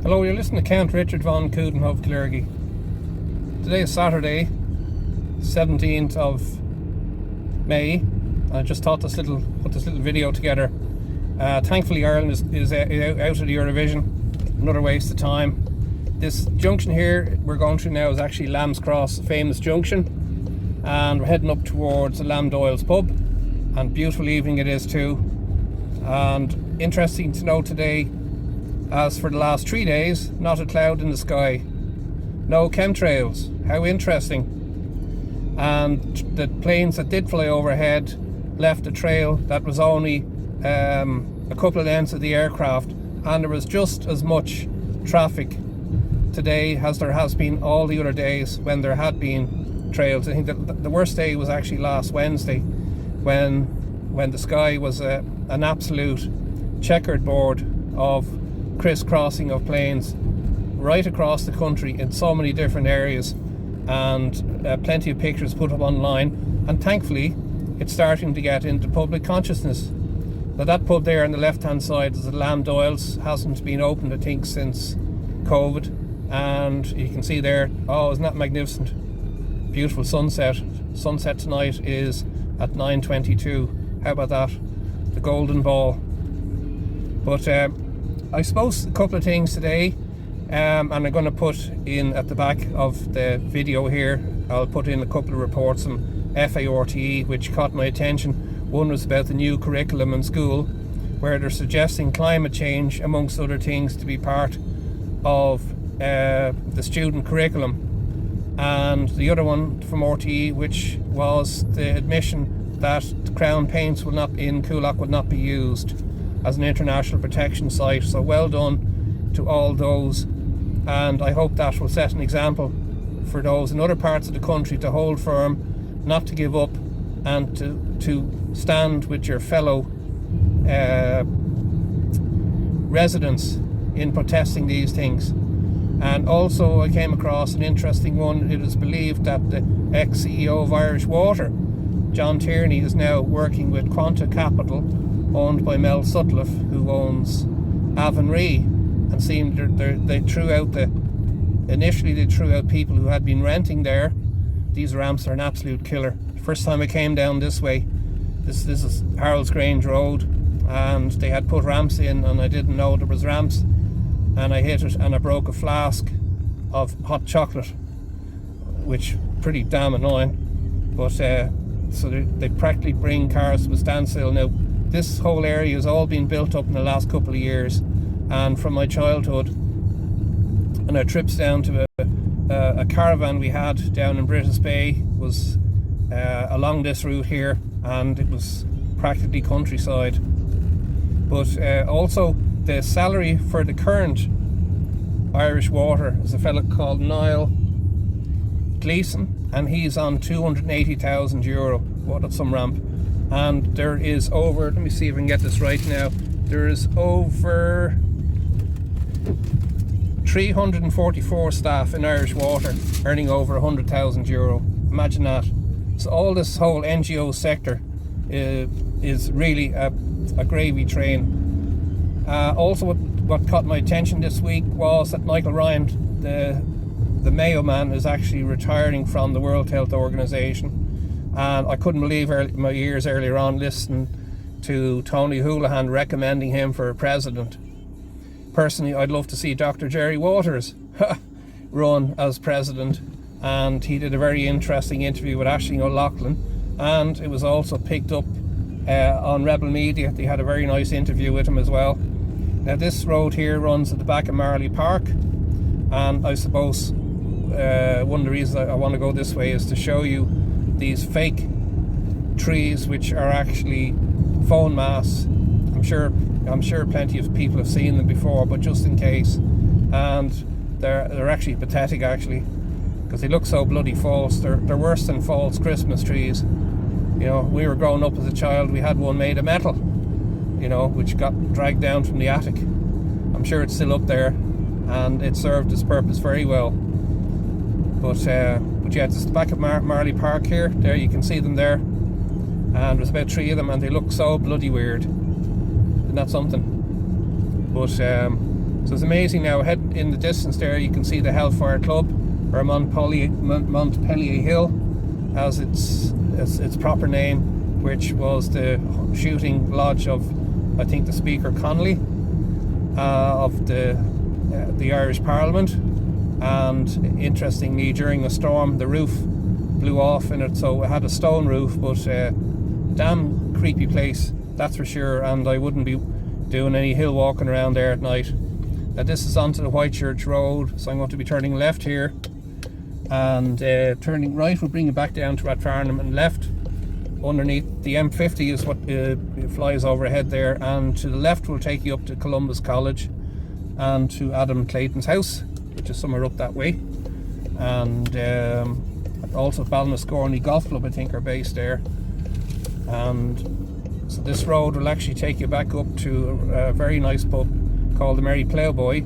Hello, you're listening to Count Richard von Coudenhove Clergy. Today is Saturday, 17th of May. I just thought put this little video together. Thankfully Ireland is out of the Eurovision. Another waste of time. This junction here we're going through now is actually Lamb's Cross, a famous junction. And we're heading up towards the Lamb Doyle's pub. And beautiful evening it is too. And interesting to know today, as for the last 3 days, not a cloud in the sky. No chemtrails. How interesting. And the planes that did fly overhead left a trail that was only a couple of lengths of the aircraft, and there was just as much traffic today as there has been all the other days when there had been trails. I think that the worst day was actually last Wednesday when the sky was an absolute checkered board of crisscrossing of planes right across the country in so many different areas, and plenty of pictures put up online, and thankfully it's starting to get into public consciousness. Now that pub there on the left hand side is the Lamb Doyle's, hasn't been opened I think since COVID, and you can see there, oh isn't that magnificent, beautiful sunset tonight is at 9:22. How about that, the golden ball. But I suppose a couple of things today, and I'm going to put in at the back of the video here, I'll put in a couple of reports from FaRTE which caught my attention. One was about the new curriculum in school, where they're suggesting climate change amongst other things to be part of the student curriculum, and the other one from RTE which was the admission that the Crown paints in Coolock would not be used as an international protection site. So well done to all those, and I hope that will set an example for those in other parts of the country to hold firm, not to give up, and to stand with your fellow residents in protesting these things. And also I came across an interesting one. It is believed that the ex-CEO of Irish Water, John Tierney, is now working with Quanta Capital, owned by Mel Sutcliffe, who owns Avonree, and seemed initially they threw out people who had been renting there. These ramps are an absolute killer. First time I came down this way, this is Harold's Grange Road, and they had put ramps in and I didn't know there was ramps, and I hit it and I broke a flask of hot chocolate, which pretty damn annoying. But so they practically bring cars to a standstill now. This whole area has all been built up in the last couple of years, and from my childhood and our trips down to a caravan we had down in Britas Bay was along this route here, and it was practically countryside. But also the salary for the current Irish Water is a fellow called Niall Gleeson, and he's on €280,000. What at some ramp. And there is over, let me see if I can get this right now, there is over 344 staff in Irish Water earning over €100,000. Imagine that. So all this whole NGO sector is really a gravy train. Also what caught my attention this week was that Michael Ryan, the Mayo man, is actually retiring from the World Health Organization. And I couldn't believe my ears earlier on listening to Tony Holohan recommending him for president. Personally, I'd love to see Dr. Jerry Waters run as president, and he did a very interesting interview with Aisling O'Loughlin, and it was also picked up on Rebel Media. They had a very nice interview with him as well. Now this road here runs at the back of Marley Park, and I suppose one of the reasons I want to go this way is to show you these fake trees which are actually phone masts. I'm sure plenty of people have seen them before, but just in case. And they're actually pathetic, actually, because they look so bloody false. They're worse than false Christmas trees. You know, we were growing up as a child, we had one made of metal, you know, which got dragged down from the attic. I'm sure it's still up there, and it served its purpose very well. But yeah, it's the back of Marley Park here. There you can see them there, and there's about 3 of them, and they look so bloody weird. Isn't that something? But So it's amazing now. Ahead in the distance there, you can see the Hellfire Club, or Montpellier Hill, as its proper name, which was the shooting lodge of, I think, the Speaker Connolly of the Irish Parliament. And interestingly, during a storm, the roof blew off in it, so it had a stone roof, but damn creepy place, that's for sure. And I wouldn't be doing any hill walking around there at night. Now this is onto the Whitechurch Road, so I'm going to be turning left here, and turning right will bring you back down to Rathfarnham, and left underneath the M50 is what flies overhead there, and to the left will take you up to Columbus College and to Adam Clayton's house, which is somewhere up that way. And also Ballinascorney Golf Club, I think, are based there. And so this road will actually take you back up to a very nice pub called the Merry Ploughboy,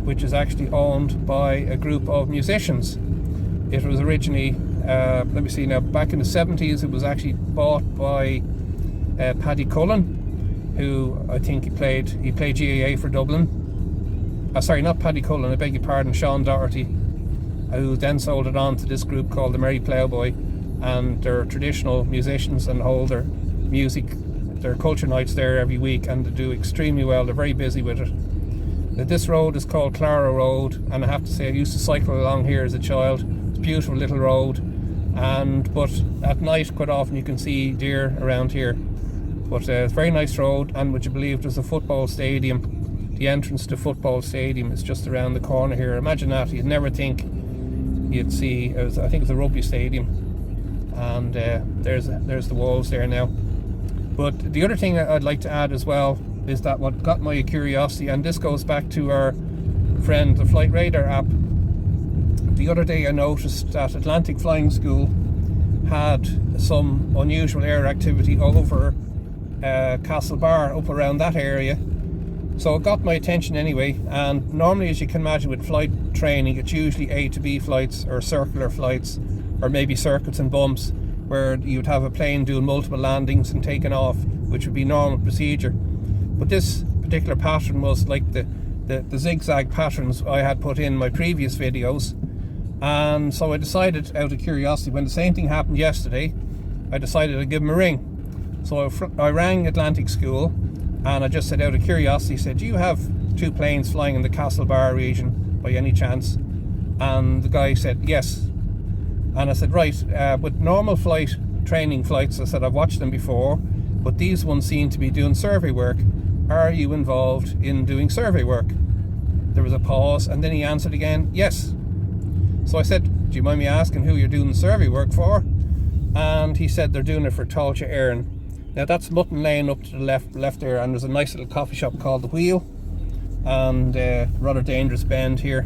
which is actually owned by a group of musicians. It was originally, let me see now, back in the 70s it was actually bought by Paddy Cullen, who I think he played GAA for Dublin. Sorry, not Paddy Cullen, I beg your pardon, Sean Doherty, who then sold it on to this group called the Merry Ploughboy, and they're traditional musicians and hold their music, their culture nights there every week, and they do extremely well. They're very busy with it. Now, this road is called Clara Road, and I have to say I used to cycle along here as a child. It's a beautiful little road, but at night quite often you can see deer around here. But it's a very nice road, and would you believe there's a football stadium. The entrance to football stadium is just around the corner here. Imagine that. You'd never think you'd see, I think it's a rugby stadium, and there's the walls there now. But the other thing I'd like to add as well is that what got my curiosity, and this goes back to our friend, the Flight Radar app. The other day I noticed that Atlantic Flying School had some unusual air activity over Castlebar, up around that area. So it got my attention anyway, and normally, as you can imagine, with flight training, it's usually A to B flights or circular flights, or maybe circuits and bumps, where you'd have a plane doing multiple landings and taking off, which would be normal procedure. But this particular pattern was like the zigzag patterns I had put in my previous videos, and so I decided, out of curiosity, when the same thing happened yesterday, I decided I'd give them a ring. So I rang Atlantic School, and I just said, out of curiosity, said, do you have 2 planes flying in the Castlebar region by any chance? And the guy said yes. And I said, right, with normal training flights, I said, I've watched them before, but these ones seem to be doing survey work. Are you involved in doing survey work? There was a pause, and then he answered again, yes. So I said, do you mind me asking who you're doing the survey work for? And he said they're doing it for Tailte Eireann. Now that's Mutton Lane up to the left there, and there's a nice little coffee shop called The Wheel, and rather dangerous bend here.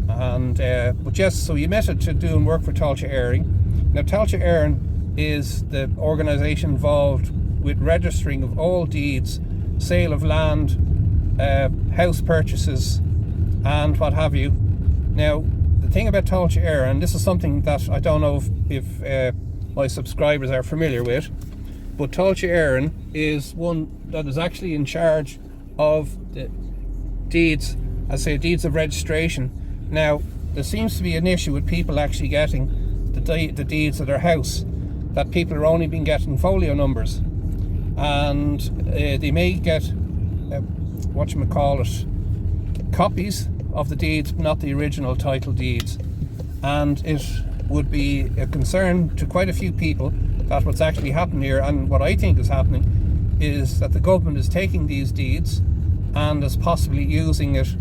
And but yes, so you met it to doing work for Tailte Eireann. Now Tailte Eireann is the organisation involved with registering of all deeds, sale of land, house purchases, and what have you. Now the thing about Tailte Eireann, this is something that I don't know if my subscribers are familiar with, but Tailte Eireann is one that is actually in charge of the deeds, deeds of registration. Now, there seems to be an issue with people actually getting the deeds of their house, that people are only been getting folio numbers, and they may get copies of the deeds, but not the original title deeds. And it would be a concern to quite a few people that what's actually happening here, and what I think is happening, is that the government is taking these deeds and is possibly using it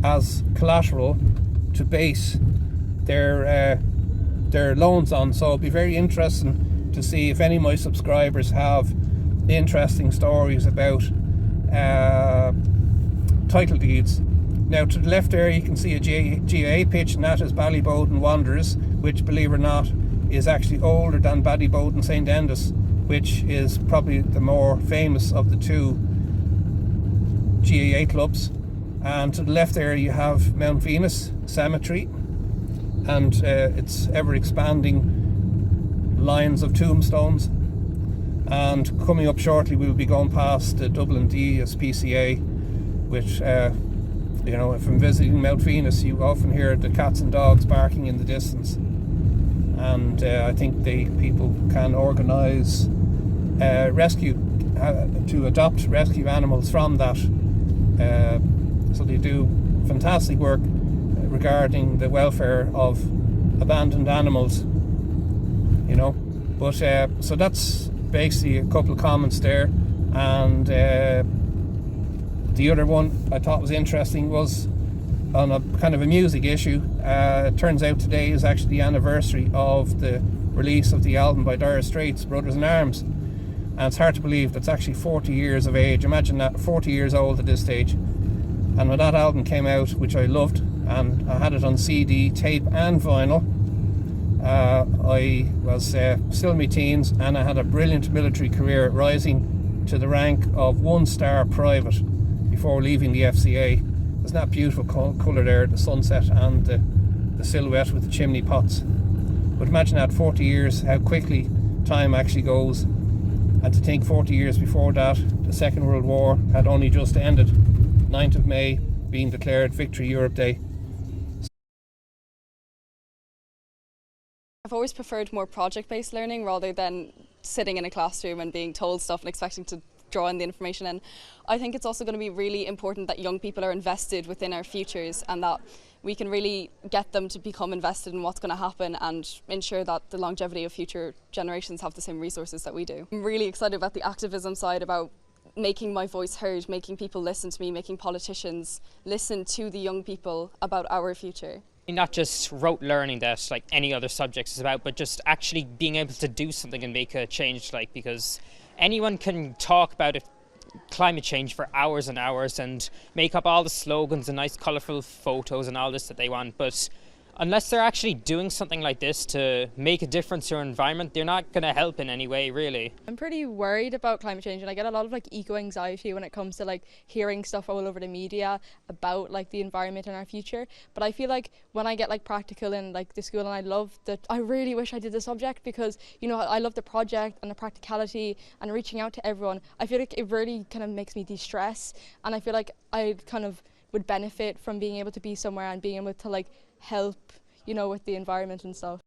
as collateral to base their loans on. So it'll be very interesting to see if any of my subscribers have interesting stories about title deeds. Now to the left there you can see a GAA pitch, and that is Ballyboden Wanderers, which, believe it or not, is actually older than Ballyboden St Enda's, which is probably the more famous of the 2 GAA clubs. And to the left there you have Mount Venus Cemetery, and its ever expanding lines of tombstones. And coming up shortly we'll be going past the Dublin DSPCA, which You know, if I'm visiting Mount Venus, you often hear the cats and dogs barking in the distance, and I think people can organise rescue to adopt rescue animals from that. So they do fantastic work regarding the welfare of abandoned animals. You know, but so that's basically a couple of comments there, and. The other one I thought was interesting was on a kind of a music issue. It turns out today is actually the anniversary of the release of the album by Dire Straits, Brothers in Arms. And it's hard to believe that's actually 40 years of age. Imagine that, 40 years old at this stage. And when that album came out, which I loved, and I had it on CD, tape and vinyl, I was still in my teens, and I had a brilliant military career, rising to the rank of 1-star private before leaving the FCA. Isn't that beautiful colour there, the sunset and the silhouette with the chimney pots? But imagine that, 40 years, how quickly time actually goes. And to think 40 years before that, the Second World War had only just ended. 9th of May being declared Victory Europe Day. I've always preferred more project-based learning rather than sitting in a classroom and being told stuff and expecting to draw in the information in. I think it's also going to be really important that young people are invested within our futures, and that we can really get them to become invested in what's going to happen and ensure that the longevity of future generations have the same resources that we do. I'm really excited about the activism side, about making my voice heard, making people listen to me, making politicians listen to the young people about our future. Not just rote learning that like any other subject is about, but just actually being able to do something and make a change, because anyone can talk about it, climate change, for hours and hours and make up all the slogans and nice colourful photos and all this that they want, but unless they're actually doing something like this to make a difference to our environment, they're not going to help in any way, really. I'm pretty worried about climate change, and I get a lot of eco-anxiety when it comes to hearing stuff all over the media about the environment and our future. But I feel like when I get practical in the school, and I really wish I did the subject, because I love the project and the practicality and reaching out to everyone. I feel like it really kind of makes me de-stress, and I feel like I kind of would benefit from being able to be somewhere and being able to help, with the environment and stuff.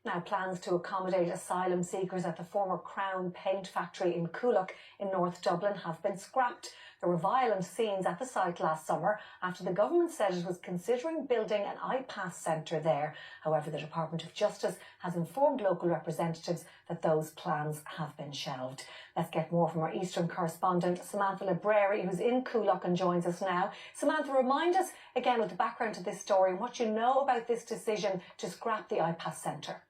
Now, plans to accommodate asylum seekers at the former Crown paint factory in Coolock in North Dublin have been scrapped. There were violent scenes at the site last summer after the government said it was considering building an iPass centre there. However, the Department of Justice has informed local representatives that those plans have been shelved. Let's get more from our Eastern correspondent, Samantha Libreri, who's in Coolock and joins us now. Samantha, remind us again of the background to this story and what you know about this decision to scrap the iPass centre.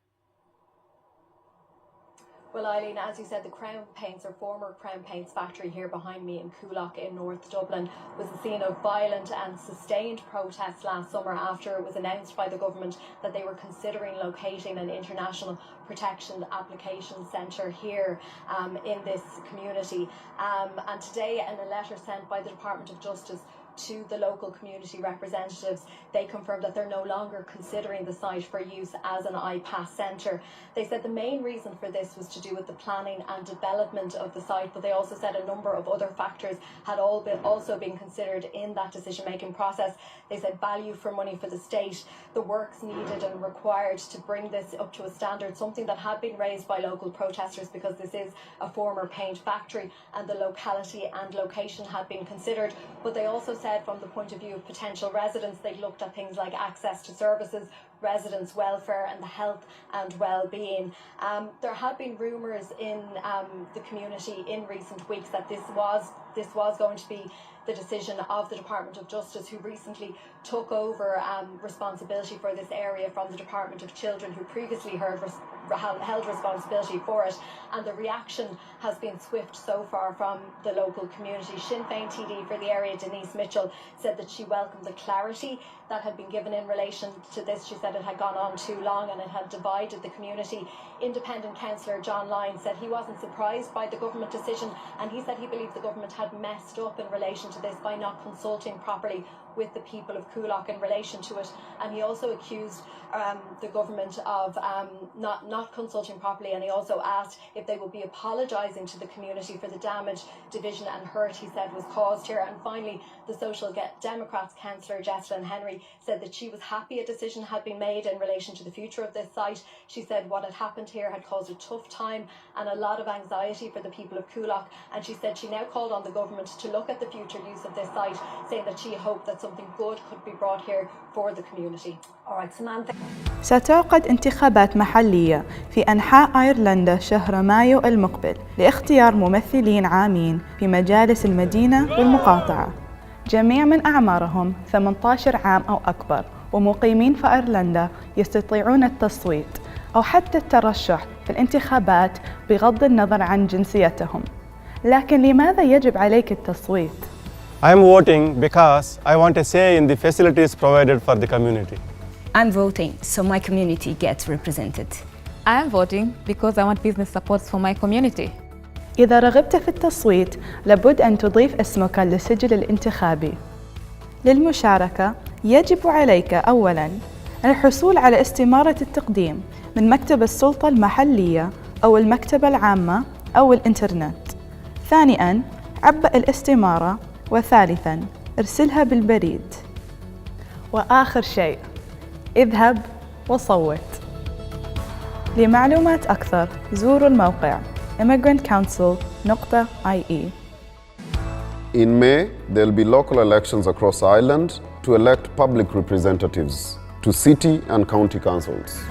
Well, Eileen, as you said, the Crown Paints, or former Crown Paints factory here behind me in Coolock in North Dublin, was the scene of violent and sustained protests last summer after it was announced by the government that they were considering locating an international protection application centre here in this community. And today, in a letter sent by the Department of Justice to the local community representatives, they confirmed that they're no longer considering the site for use as an iPass centre. They said the main reason for this was to do with the planning and development of the site, but they also said a number of other factors had also been considered in that decision-making process. They said value for money for the state, the works needed and required to bring this up to a standard, something that had been raised by local protesters because this is a former paint factory, and the locality and location had been considered. But they also said from the point of view of potential residents, they looked at things like access to services, residents' welfare and the health and well-being. There have been rumours in the community in recent weeks that this was going to be the decision of the Department of Justice, who recently took over responsibility for this area from the Department of Children, who previously held responsibility for it. And the reaction has been swift so far from the local community. Sinn Féin TD for the area, Denise Mitchell, said that she welcomed the clarity that had been given in relation to this. She said it had gone on too long and it had divided the community. Independent councillor John Lyons said he wasn't surprised by the government decision, and he said he believed the government had messed up in relation to this by not consulting properly with the people of Coolock in relation to it. And he also accused the government of not not consulting properly, and he also asked if they would be apologising to the community for the damage, division and hurt he said was caused here. And finally, the Social Democrats councillor Jessalyn Henry said that she was happy a decision had been made in relation to the future of this site. She said what had happened here had caused a tough time and a lot of anxiety for the people of Coolock, and she said she now called on the government to look at the future use of this site, saying that she hoped that something good could be brought here for the community. All right, Samantha. ستعقد انتخابات محلية في أنحاء أيرلندا شهر مايو المقبل لاختيار ممثلين عامين في مجالس المدينة والمقاطعة، جميع من أعمارهم 18 عام أو أكبر ومقيمين في أيرلندا يستطيعون التصويت أو حتى الترشح في الانتخابات بغض النظر عن جنسيتهم. لكن لماذا يجب عليك التصويت؟ I'm voting because I want a say in the facilities provided for the community. I'm voting so my community gets represented. I am voting because I want business supports for my community. إذا رغبت في التصويت لابد أن تضيف اسمك للسجل الانتخابي. للمشاركة يجب عليك أولاً الحصول على استمارة التقديم من مكتب السلطة المحلية أو المكتبة العامة أو الإنترنت. ثانياً عبأ الاستمارة، وثالثاً ارسلها بالبريد. وآخر شيء اذهب وصوت. لمعلومات أكثر زوروا الموقع immigrantcouncil.ie. In May, there will be local elections across Ireland to elect public representatives to city and county councils.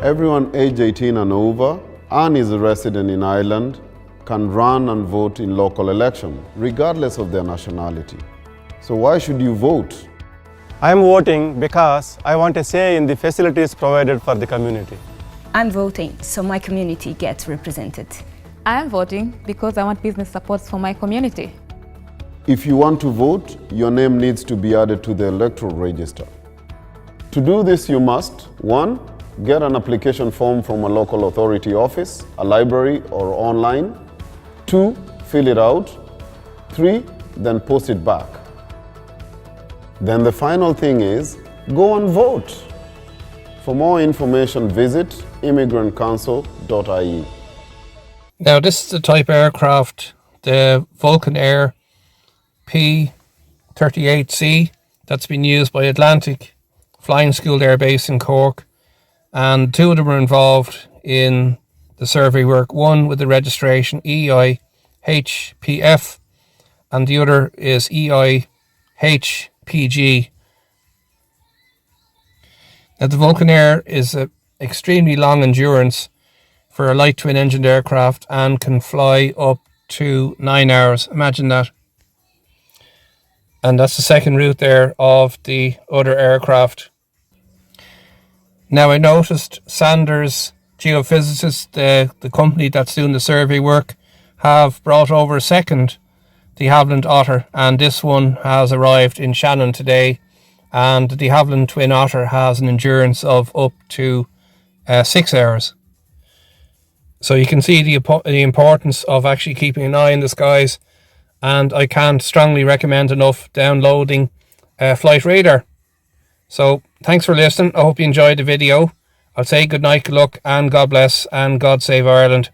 Everyone aged 18 and over and is a resident in Ireland can run and vote in local election, regardless of their nationality. So why should you vote? I'm voting because I want a say in the facilities provided for the community. I'm voting so my community gets represented. I am voting because I want business supports for my community. If you want to vote, your name needs to be added to the electoral register. To do this, you must 1. Get an application form from a local authority office, a library or online. 2. Fill it out. 3. Then post it back. Then the final thing is, go and vote. For more information, visit immigrantcouncil.ie. Now, this is the type aircraft, the Vulcan Air P-38C, that's been used by Atlantic Flying School Air Base in Cork, and two of them are involved in the survey work, one with the registration EIHPF and the other is EIHPG. Now, the Vulcan Air is an extremely long endurance for a light twin engined aircraft and can fly up to 9 hours. Imagine that. And that's the second route there of the other aircraft. Now, I noticed Sanders Geophysicists, the company that's doing the survey work, have brought over a second de Havilland Otter, and this one has arrived in Shannon today, and the de Havilland Twin Otter has an endurance of up to 6 hours. So you can see the importance of actually keeping an eye in the skies, and I can't strongly recommend enough downloading Flight Radar. So thanks for listening. I hope you enjoyed the video. I'll say good night, good luck, and God bless, and God save Ireland.